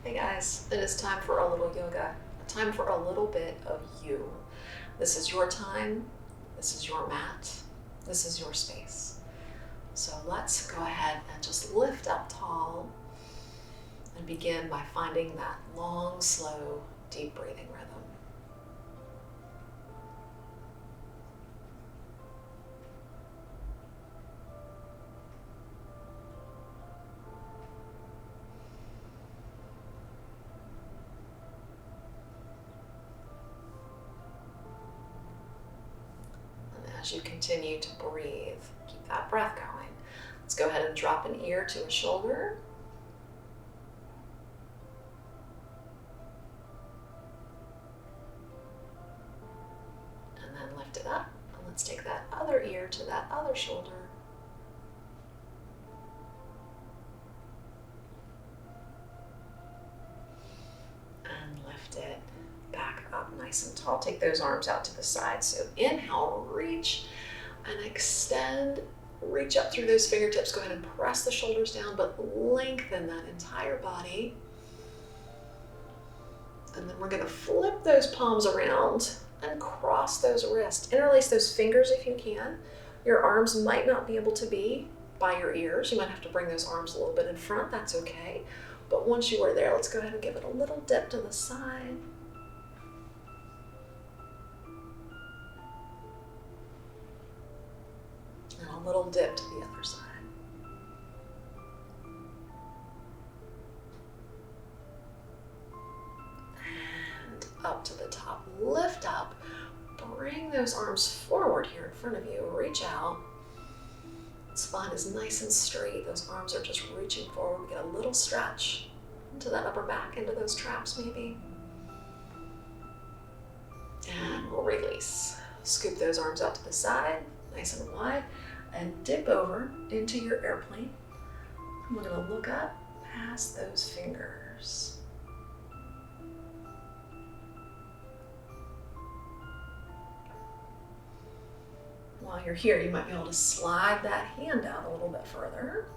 Hey guys, it is time for a little yoga, time for a little bit of you. This is your time, this is your mat, this is your space. So let's go ahead and just lift up tall and begin by finding that long, slow, deep breathing rhythm. As you continue to breathe, keep that breath going. Let's go ahead and drop an ear to a shoulder. And then lift it up. And let's take that other ear to that other shoulder. And lift it back up nice and tall. Take those arms out to the side. So inhale, reach and extend. Reach up through those fingertips. Go ahead and press the shoulders down, but lengthen that entire body. And then we're going to flip those palms around and cross those wrists. Interlace those fingers if you can. Your arms might not be able to be by your ears. You might have to bring those arms a little bit in front. That's okay. But once you are there, let's go ahead and give it a little dip to the side. And a little dip to the other side. And up to the top. Lift up. Bring those arms forward here in front of you. Reach out. Spine is nice and straight. Those arms are just reaching forward. We get a little stretch into that upper back, into those traps maybe. And we'll release. Scoop those arms out to the side, nice and wide, and dip over into your airplane. And we're going to look up past those fingers. While you're here, you might be able to slide that hand out a little bit further.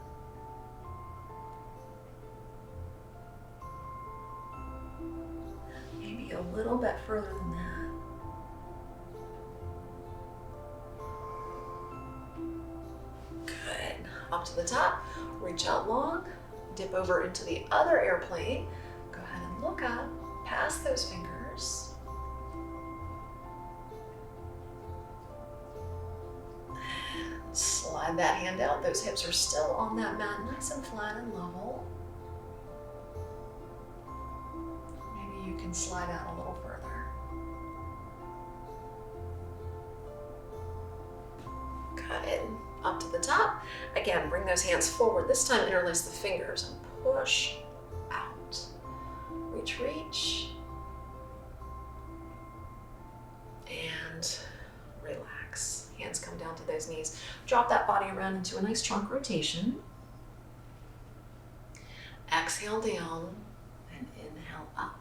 Maybe a little bit further than that. Good. Up to the top, reach out long, dip over into the other airplane. Go ahead and look up past those fingers. Slide that hand out. Those hips are still on that mat, nice and flat and level. Maybe you can slide out a little further. Good. Up to the top. Again, bring those hands forward. This time interlace the fingers and push out. Reach, reach. And relax. Hands come down to those knees. Drop that body around into a nice trunk rotation. Exhale down and inhale up.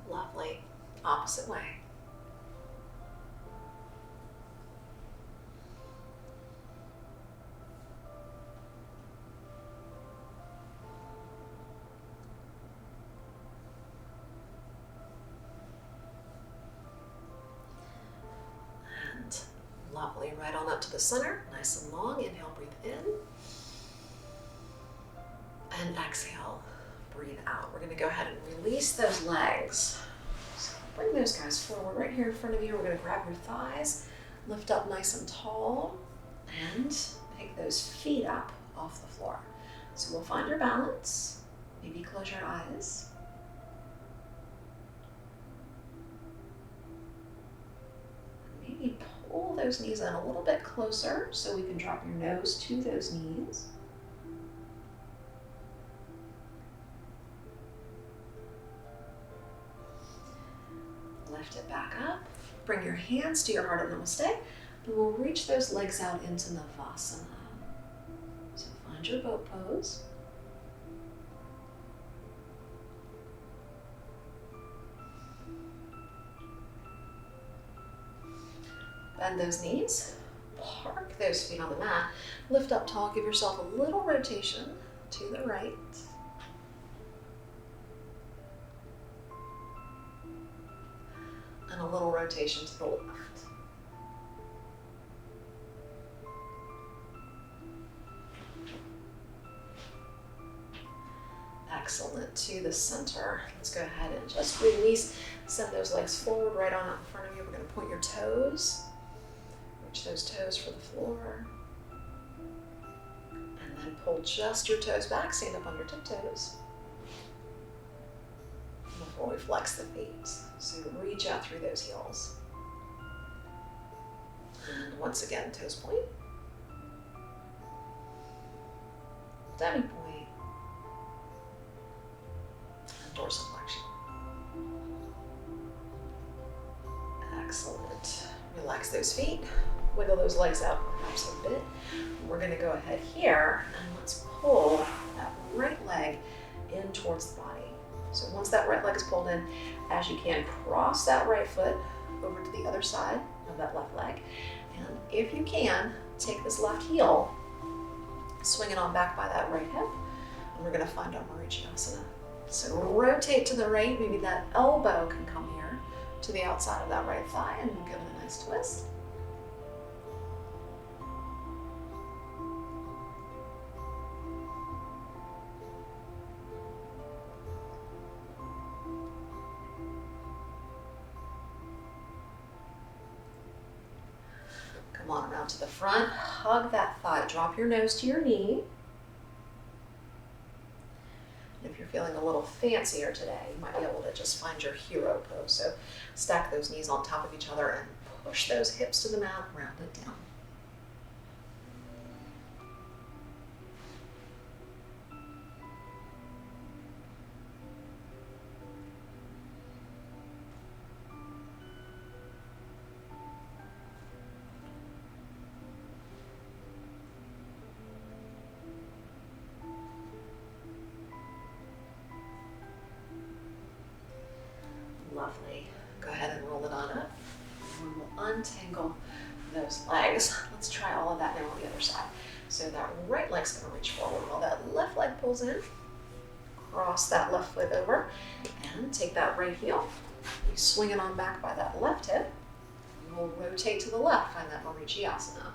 Lovely. Opposite way. And lovely. Right on up to the center. Nice and long. Inhale, breathe in. And exhale. Breathe out. We're going to go ahead and release those legs. So bring those guys forward right here in front of you. We're going to grab your thighs, lift up nice and tall, and pick those feet up off the floor. So we'll find your balance. Maybe close your eyes. Maybe pull those knees in a little bit closer so we can drop your nose to those knees. Lift it back up. Bring your hands to your heart of namaste. And we'll reach those legs out into Navasana. So find your boat pose. Bend those knees, park those feet on the mat, lift up tall, give yourself a little rotation to the right. And a little rotation to the left. Excellent, to the center. Let's go ahead and just release, send those legs forward, right on out in front of you. We're gonna point your toes. Reach those toes for the floor. And then pull just your toes back, stand up on your tiptoes. Before we flex the feet. So reach out through those heels. And once again, toes point. Demi point. And dorsiflexion. Excellent. Relax those feet. Wiggle those legs out perhaps a bit. We're going to go ahead here and let's pull that right leg in towards the body. So once that right leg is pulled in, as you can, cross that right foot over to the other side of that left leg. And if you can, take this left heel, swing it on back by that right hip, and we're going to find our Marichyasana. So rotate to the right, maybe that elbow can come here to the outside of that right thigh, and we'll give it a nice twist. Come on around to the front, hug that thigh, drop your nose to your knee. And if you're feeling a little fancier today, you might be able to just find your hero pose. So stack those knees on top of each other and push those hips to the mat, round it down. Lovely. Go ahead and roll it on up. And we'll untangle those legs. Let's try all of that now on the other side. So that right leg's gonna reach forward while that left leg pulls in. Cross that left foot over and take that right heel. You swing it on back by that left hip. And we'll rotate to the left, find that Marichyasana.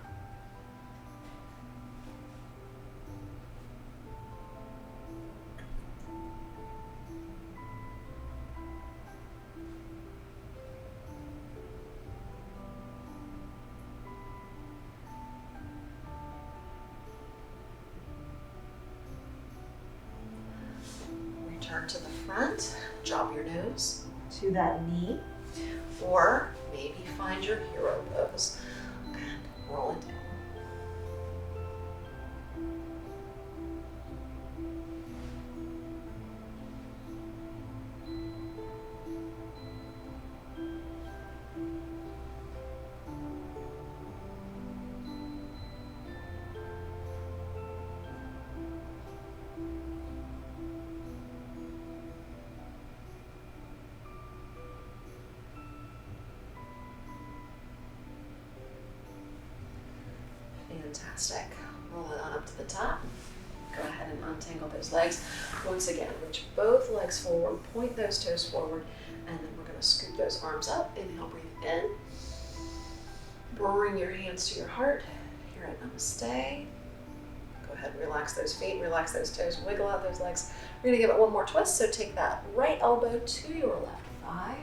Turn to the front, drop your nose to that knee, or maybe find your hero pose and roll it down. Fantastic. Roll it on up to the top. Go ahead and untangle those legs. Once again, reach both legs forward, point those toes forward, and then we're going to scoop those arms up. Inhale, breathe in. Bring your hands to your heart. Here at Namaste. Go ahead and relax those feet, relax those toes, wiggle out those legs. We're going to give it one more twist. So take that right elbow to your left thigh.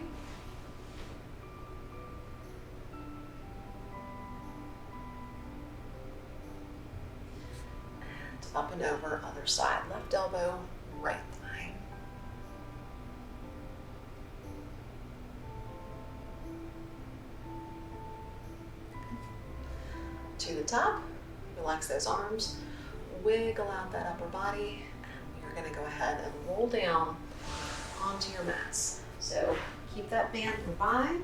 Up and over, other side, left elbow, right thigh. To the top, relax those arms, wiggle out that upper body, and we are going to go ahead and roll down onto your mats. So keep that band nearby,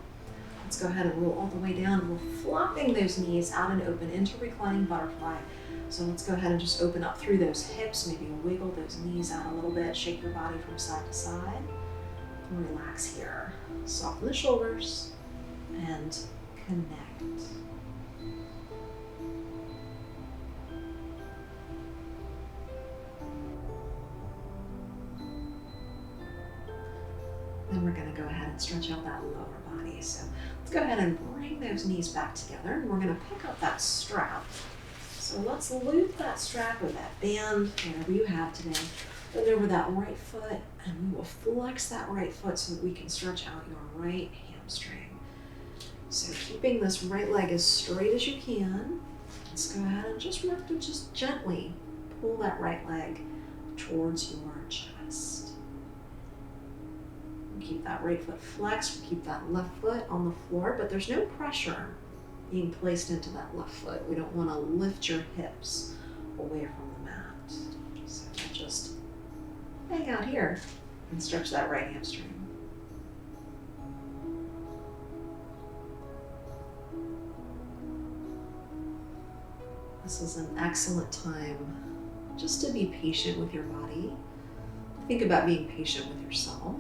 Let's go ahead and roll all the way down. We're flopping those knees out and open into reclining butterfly. So let's go ahead and just open up through those hips, maybe wiggle those knees out a little bit, shake your body from side to side, and relax here. Soften the shoulders and connect. Then we're going to go ahead and stretch out that lower body. So let's go ahead and bring those knees back together. And we're going to pick up that strap. So let's loop that strap or that band, whatever you have today, bend over that right foot, and we will flex that right foot so that we can stretch out your right hamstring. So keeping this right leg as straight as you can, let's go ahead and just work to just gently pull that right leg towards your chest. Keep that right foot flexed, keep that left foot on the floor, but there's no pressure being placed into that left foot. We don't want to lift your hips away from the mat. So just hang out here and stretch that right hamstring. This is an excellent time just to be patient with your body. Think about being patient with yourself,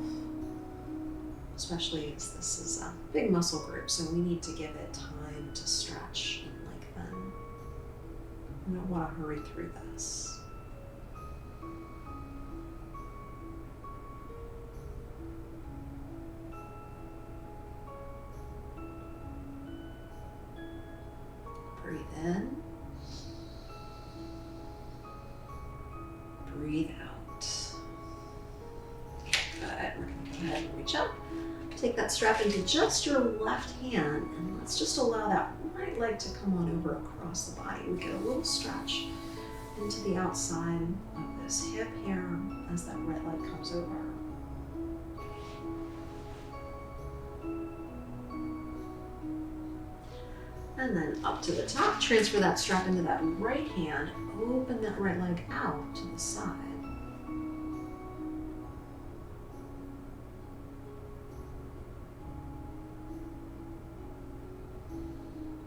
especially as this is a big muscle group, so we need to give it time to stretch and lengthen. We don't want to hurry through this. Breathe in. Breathe out. Good. We're going to go ahead and reach up. Take that strap into just your left hand, and let's just allow that right leg to come on over across the body. We get a little stretch into the outside of this hip here as that right leg comes over. And then up to the top, transfer that strap into that right hand, open that right leg out to the side.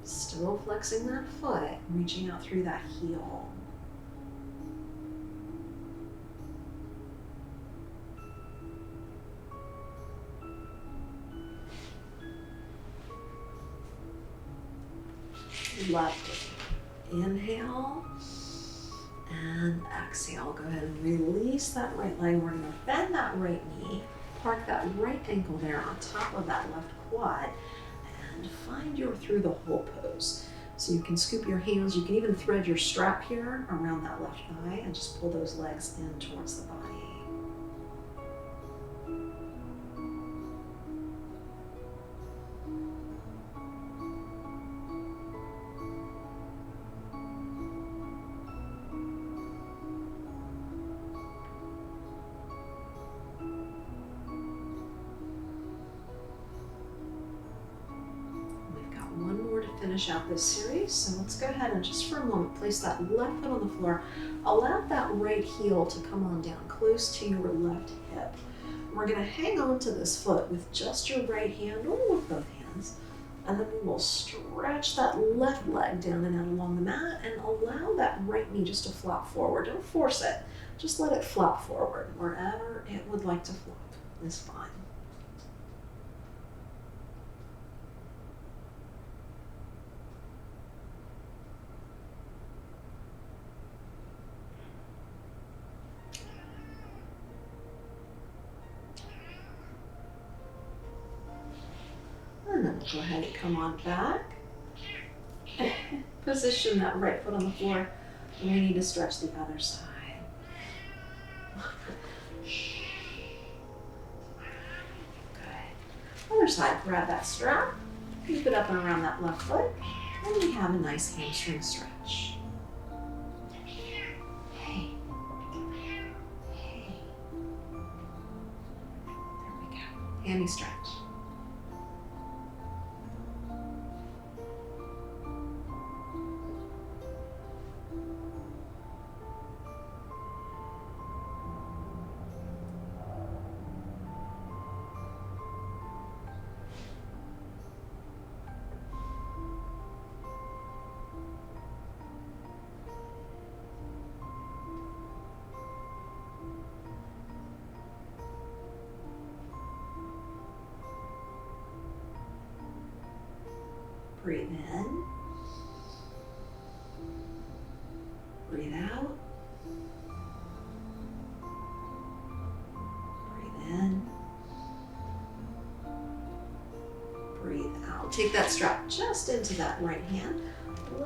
Still flexing that foot, reaching out through that heel. Left inhale and exhale. Go ahead and release that right leg. We're going to bend that right knee, park that right ankle there on top of that left quad, and find your through the hole pose. So you can scoop your hands, you can even thread your strap here around that left thigh and just pull those legs in towards the body. Finish out this series. So let's go ahead and just for a moment place that left foot on the floor. Allow that right heel to come on down close to your left hip. We're going to hang on to this foot with just your right hand or with both hands, and then we will stretch that left leg down and out along the mat and allow that right knee just to flop forward. Don't force it, just let it flop forward. Wherever it would like to flop is fine. And then go ahead and come on back. Position that right foot on the floor. And we need to stretch the other side. Good. Other side, grab that strap, keep it up and around that left foot, and we have a nice hamstring stretch. Hey. Hey. There we go. Hammy stretch. Breathe in. Breathe out. Breathe in. Breathe out. Take that strap just into that right hand.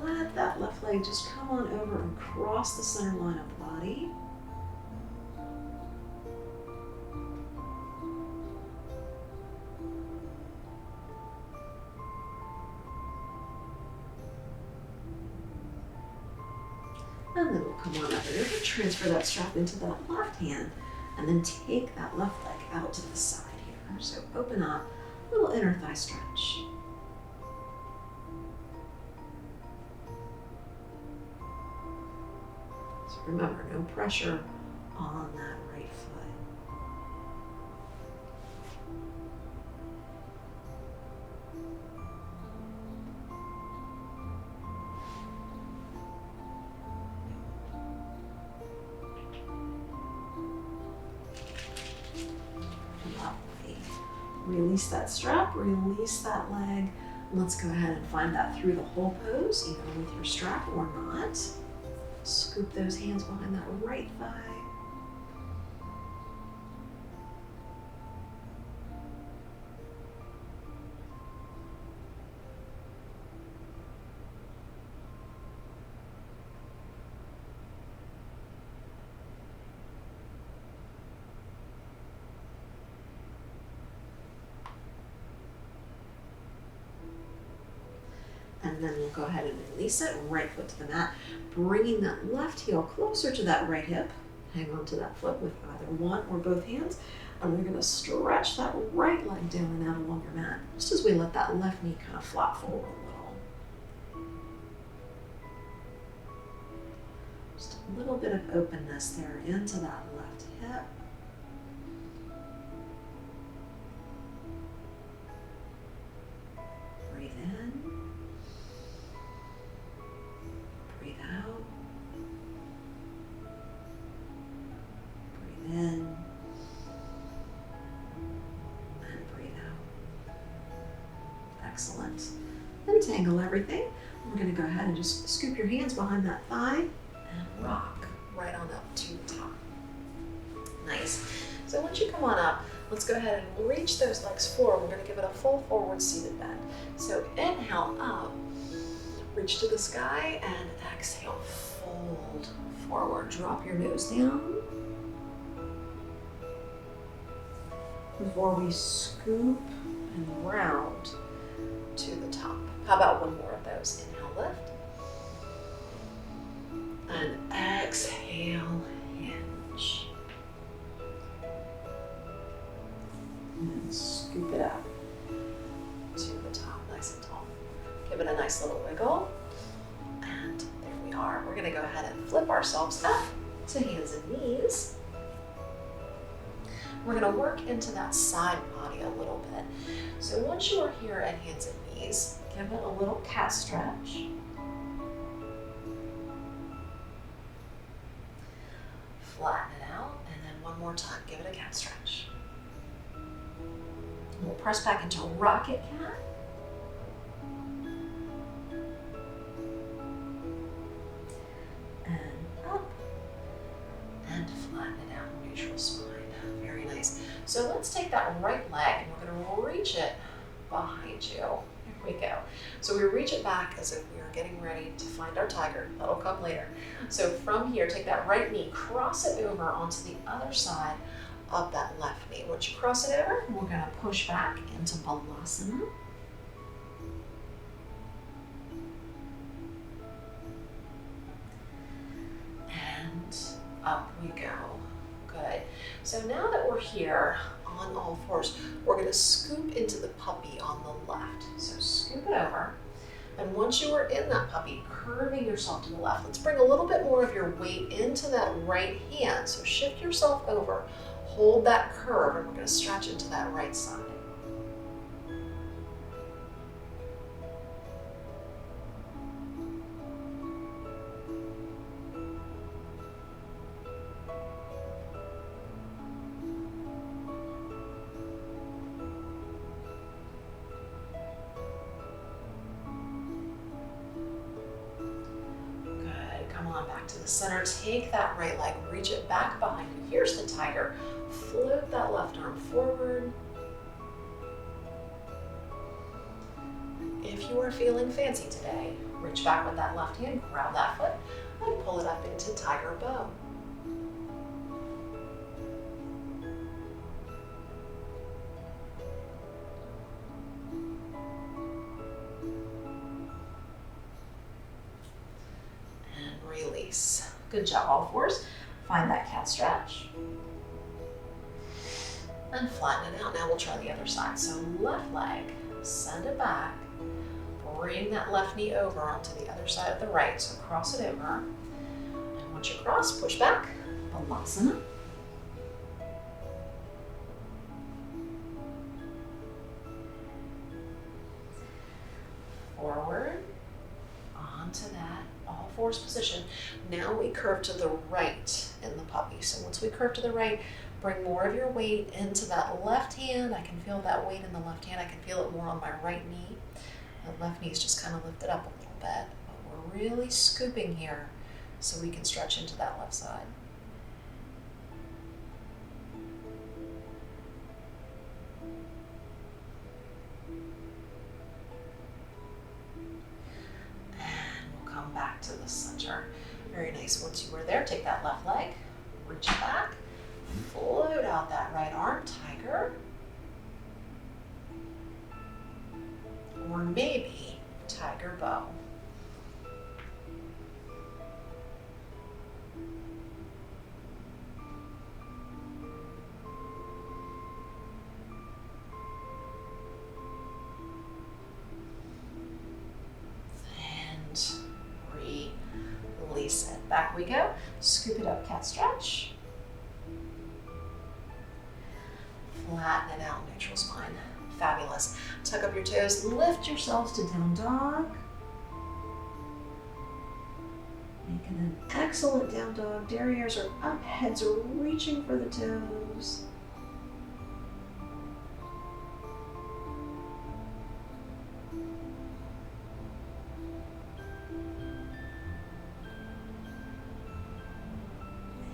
Let that left leg just come on over and cross the center line of the body. And then we'll come on up and over, transfer that strap into that left hand, and then take that left leg out to the side here. So open up, little inner thigh stretch. So remember, no pressure on that right foot. Release that strap, release that leg. Let's go ahead and find that through the hole pose, either with your strap or not. Scoop those hands behind that right thigh. And then we'll go ahead and release it, right foot to the mat, bringing that left heel closer to that right hip. Hang on to that foot with either one or both hands. And we're gonna stretch that right leg down and out along your mat, just as we let that left knee kind of flop forward a little. Just a little bit of openness there into that left hip. Breathe in. Breathe out. Breathe in. And breathe out. Excellent. Untangle everything. We're going to go ahead and just scoop your hands behind that thigh and rock right on up to the top. Nice. So once you come on up, let's go ahead and reach those legs forward. We're going to give it a full forward seated bend. So inhale up, reach to the sky, and exhale, fold forward. Drop your nose down. Before we scoop and round to the top. How about one more of those? Inhale, lift. And exhale, hinge. And scoop it up to the top, nice and tall. Give it a nice little wiggle. And there we are. We're gonna go ahead and flip ourselves up to hands and knees. We're gonna work into that side body a little bit. So once you are here at hands and knees, give it a little cat stretch. Flatten it out, and then one more time, give it a cat stretch. We'll press back into rocket cat. And up. And flatten it out, neutral spine. Very nice. So let's take that right leg and we're going to reach it behind you. Here we go. So we reach it back as if we are getting ready to find our tiger. That'll come later. So from here, take that right knee, cross it over onto the other side of that left knee. Once you cross it over, we're going to push back into Balasana. And up we go. Good. So now that we're here on all fours, we're going to scoop into the puppy on the left. So scoop it over. And once you are in that puppy, curving yourself to the left, let's bring a little bit more of your weight into that right hand. So shift yourself over, hold that curve, and we're going to stretch into that right side. to the center. Take that right leg, reach it back behind you. Here's the tiger. Float that left arm forward. If you are feeling fancy today, reach back with that left hand, grab that foot, and pull it up into tiger bow. And release. Good job, all fours. Find that cat stretch. And flatten it out. Now we'll try the other side. So left leg, send it back. Bring that left knee over onto the other side of the right. So cross it over. And once you cross, push back. Balasana. Forward. Onto that all fours position. Now we curve to the right in the puppy. So once we curve to the right, bring more of your weight into that left hand. I can feel that weight in the left hand. I can feel it more on my right knee. The left knee is just kind of lifted up a little bit. But we're really scooping here so we can stretch into that left side. Back to the center. Very nice. Once you were there, take that left leg, reach it back, float out that right arm, tiger. Or maybe tiger bow. Release it. Back we go. Scoop it up, cat stretch. Flatten it out, neutral spine. Fabulous. Tuck up your toes, lift yourselves to down dog. Making an excellent down dog. Derrieres are up, heads are reaching for the toes.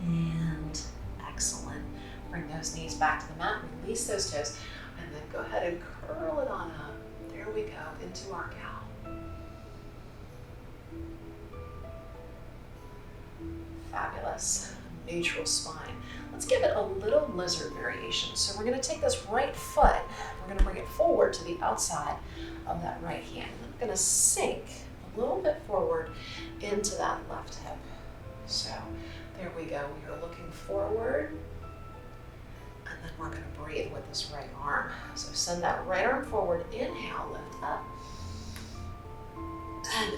And excellent. Bring those knees back to the mat, release those toes, and then go ahead and curl it on up. There we go, into our cow. Fabulous. Neutral spine. Let's give it a little lizard variation. So we're going to take this right foot, we're going to bring it forward to the outside of that right hand. I'm going to sink a little bit forward into that left hip. So there we go. We are looking forward. And then we're going to breathe with this right arm. So send that right arm forward. Inhale, lift up. And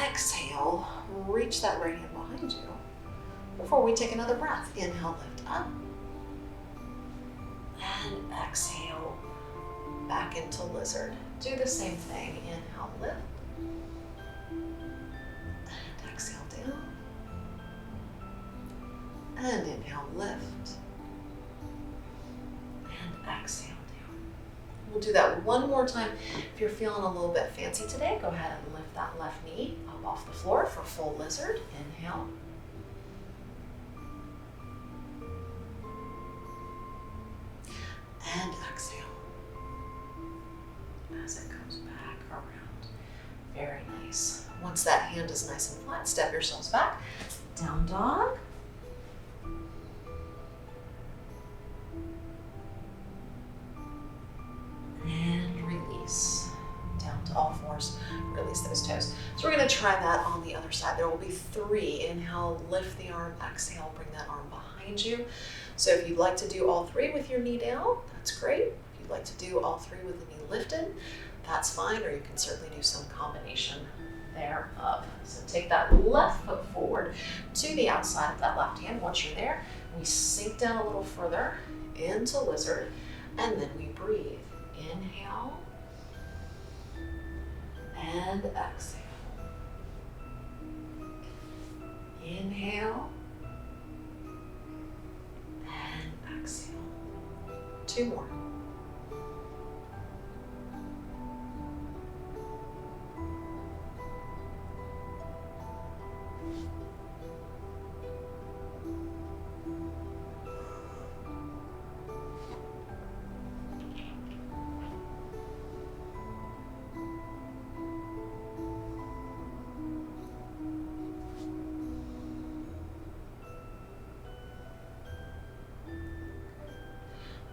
exhale, reach that right hand behind you. Before we take another breath, inhale, lift up. And exhale, back into lizard. Do the same thing. Inhale, lift. And exhale, down. And inhale, lift. And exhale down. We'll do that one more time. If you're feeling a little bit fancy today, go ahead and lift that left knee up off the floor for full lizard. Inhale. And exhale. As it comes back around. Very nice. Once that hand is nice and flat, step yourselves back. Down dog. And release. Down to all fours. Release those toes. So we're going to try that on the other side. There will be 3. Inhale, lift the arm. Exhale, bring that arm behind you. So if you'd like to do all 3 with your knee down, that's great. If you'd like to do all 3 with the knee lifted, that's fine. Or you can certainly do some combination thereof. So take that left foot forward to the outside of that left hand. Once you're there, we sink down a little further into lizard, and then we breathe. Inhale and exhale. Inhale and exhale. 2 more.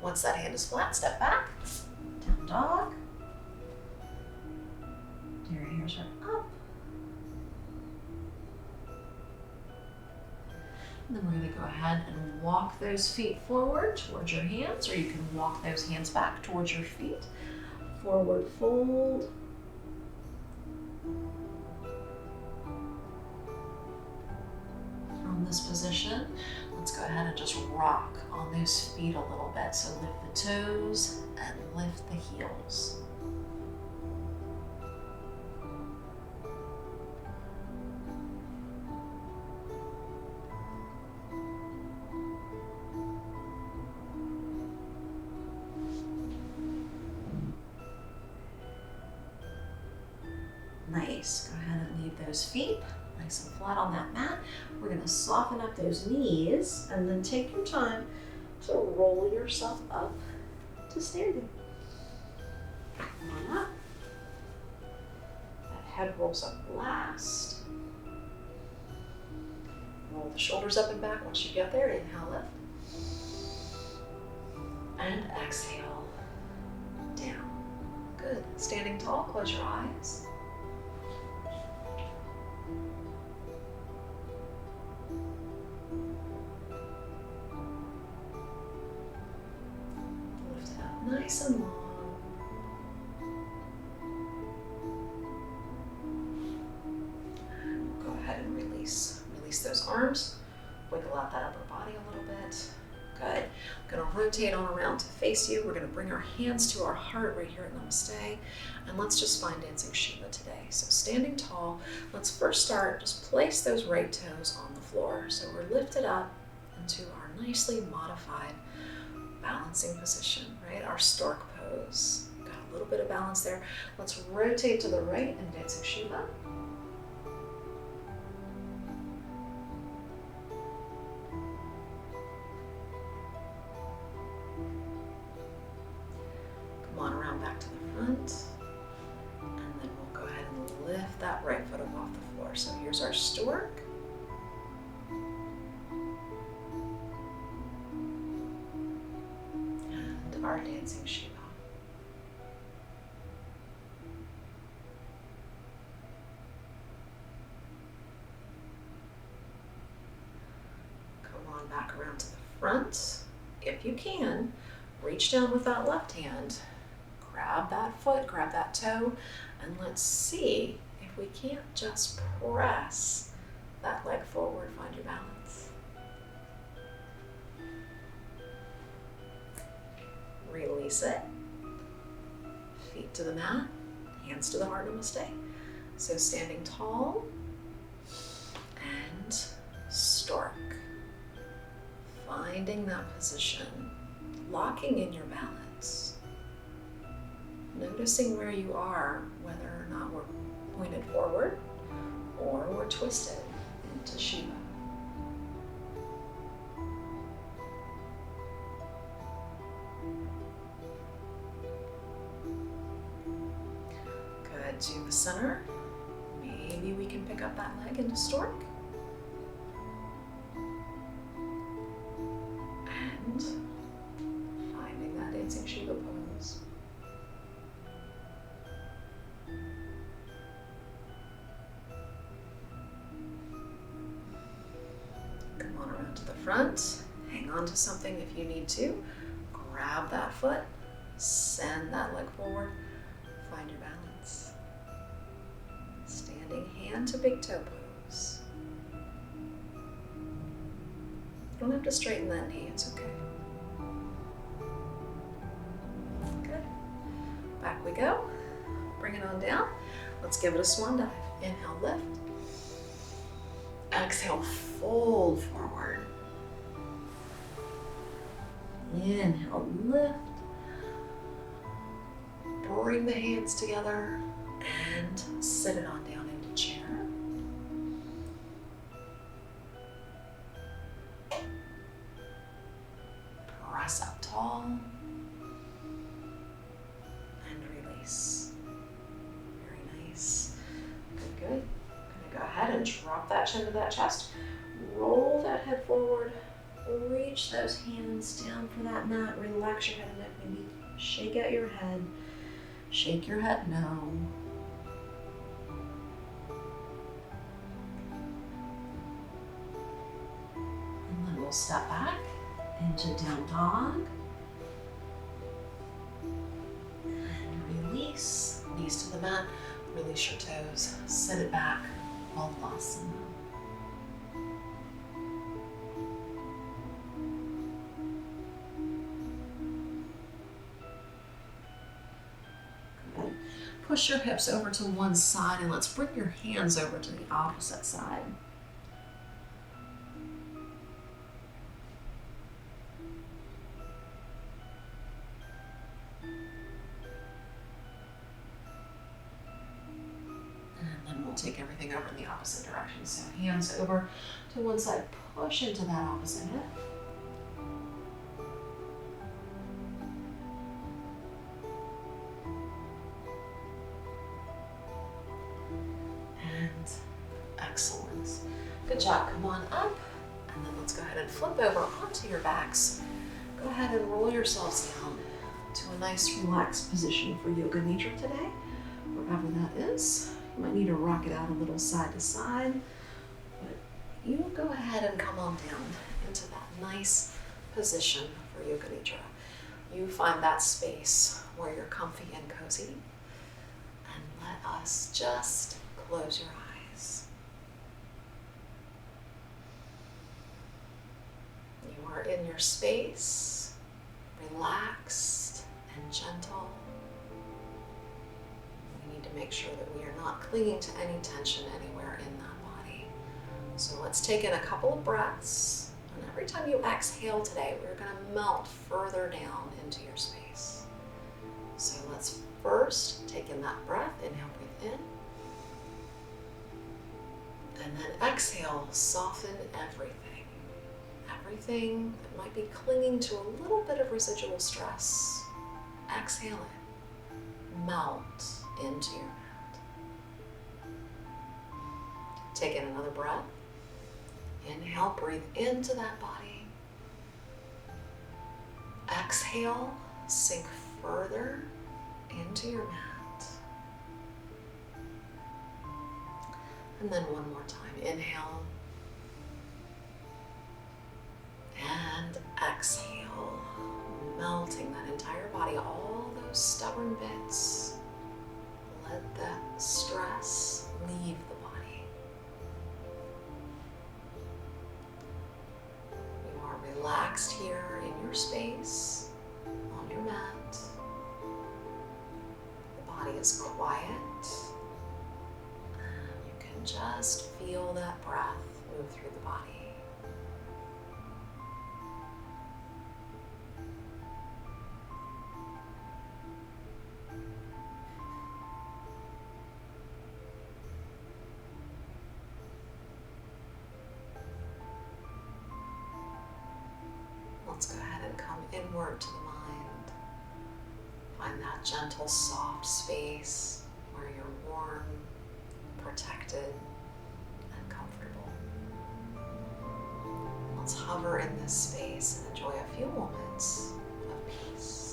Once that hand is flat, step back, down dog. Derrieres are up. And then we're going to go ahead and walk those feet forward towards your hands, or you can walk those hands back towards your feet. Forward fold. From this position, let's go ahead and just rock on those feet a little bit. So lift the toes and lift the heels. Nice. Go ahead and leave those feet nice and flat on that mat. We're going to soften up those knees and then take your time to roll yourself up to standing. Come on up. That head rolls up last. Roll the shoulders up and back. Once you get there, inhale, lift. And exhale, down. Good. Standing tall, close your eyes. Nice and long. And we'll go ahead and release those arms. Wiggle out that upper body a little bit. Good. I'm going to rotate on around to face you. We're going to bring our hands to our heart right here at Namaste. And let's just find Dancing Shiva today. So standing tall, let's first start, just place those right toes on the floor. So we're lifted up into our nicely modified balancing position, right? Our stork pose. Got a little bit of balance there. Let's rotate to the right and Dancing Shiva. Come on around back to the front. And then we'll go ahead and lift that right foot up off the floor. So here's our stork. Our Dancing Shiva. Come on back around to the front. If you can, reach down with that left hand, grab that foot, grab that toe, and let's see if we can't just press that leg forward, find your balance. Release it. Feet to the mat, hands to the heart, Namaste. So standing tall and stork. Finding that position, locking in your balance. Noticing where you are, whether or not we're pointed forward or we're twisted into Shiva. To the center. Maybe we can pick up that leg into stork. And finding that Dancing Shiva pose. Come on around to the front. Hang on to something if you need to. Grab that foot. Send that leg forward. Find your balance. Standing hand to big toe pose. You don't have to straighten that knee, it's okay. Good. Back we go. Bring it on down. Let's give it a swan dive. Inhale, lift. Exhale, fold forward. Inhale, lift. Bring the hands together and sit it on down into chair. Press up tall and release. Very nice. Good, good. I'm gonna go ahead and drop that chin to that chest. Roll that head forward. reach those hands down for that mat. Relax your head and neck. Maybe shake out your head. Shake your head no. And then we'll step back into down dog. And release. Knees to the mat. Release your toes. Sit it back. Balasana. Good. Push your hips over to one side and let's bring your hands over to the opposite side. Take everything over in the opposite direction. So hands over to one side, push into that opposite hip. And excellent. Good job. Come on up. And then let's go ahead and flip over onto your backs. Go ahead and roll yourselves down to a nice relaxed position for Yoga Nidra today, wherever that is. You might need to rock it out a little side to side, but you go ahead and come on down into that nice position for Yoga Nidra. You find that space where you're comfy and cozy, and let us just close your eyes. You are in your space, relaxed and gentle. To make sure that we are not clinging to any tension anywhere in that body. So let's take in a couple of breaths, and every time you exhale today, we're going to melt further down into your space. So let's first take in that breath. Inhale, breathe in, and then exhale, soften everything. Everything that might be clinging to a little bit of residual stress, exhale it, melt into your mat. Take in another breath. Inhale, breathe into that body. Exhale, sink further into your mat. And then one more time. Inhale. And exhale, melting that entire body, all those stubborn bits. Let that stress leave the body. You are relaxed here in your space, on your mat. The body is quiet. You can just feel that breath move through the body. Let's go ahead and come inward to the mind. Find that gentle, soft space where you're warm, protected, and comfortable. Let's hover in this space and enjoy a few moments of peace.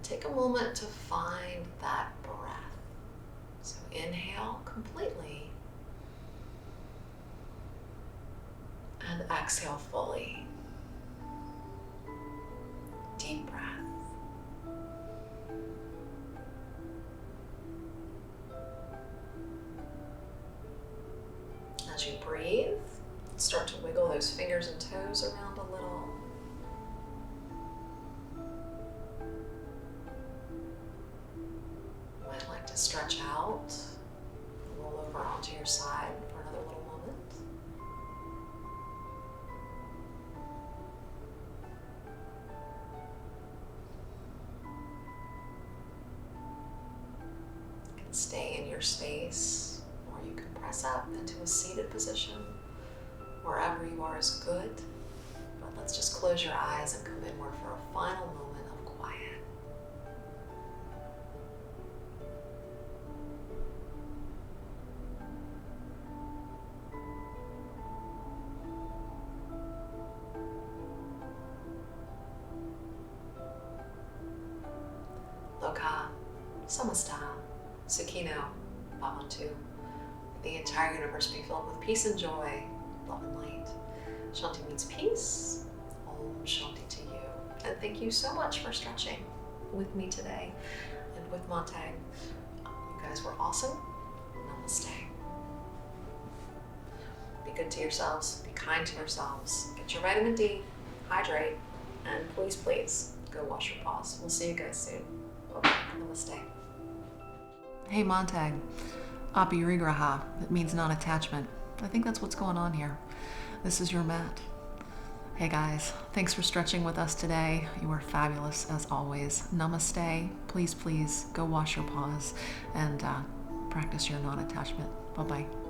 take a moment to find that breath. So inhale completely and exhale fully. Deep breath. As you breathe, start to wiggle those fingers and toes around a little. You might like to stretch out, roll over onto your side for another little moment. You can stay in your space, or you can press up into a seated position. Wherever you are is good, but let's just close your eyes and come inward for a final moment of quiet. Loka, Samasta, Sukhino, Bhavantu. The entire universe be filled with peace and joy, love and light. Shanti means peace. Om Shanti to you. And thank you so much for stretching with me today and with Montag. You guys were awesome. Namaste. Be good to yourselves. Be kind to yourselves. Get your vitamin D. Hydrate. And please, please, go wash your paws. We'll see you guys soon. Bye-bye. Namaste. Hey, Montag. Aparigraha. It means non-attachment. I think that's what's going on here. This is your mat. Hey guys, thanks for stretching with us today. You are fabulous as always. Namaste. Please, please go wash your paws and practice your non-attachment. Bye-bye.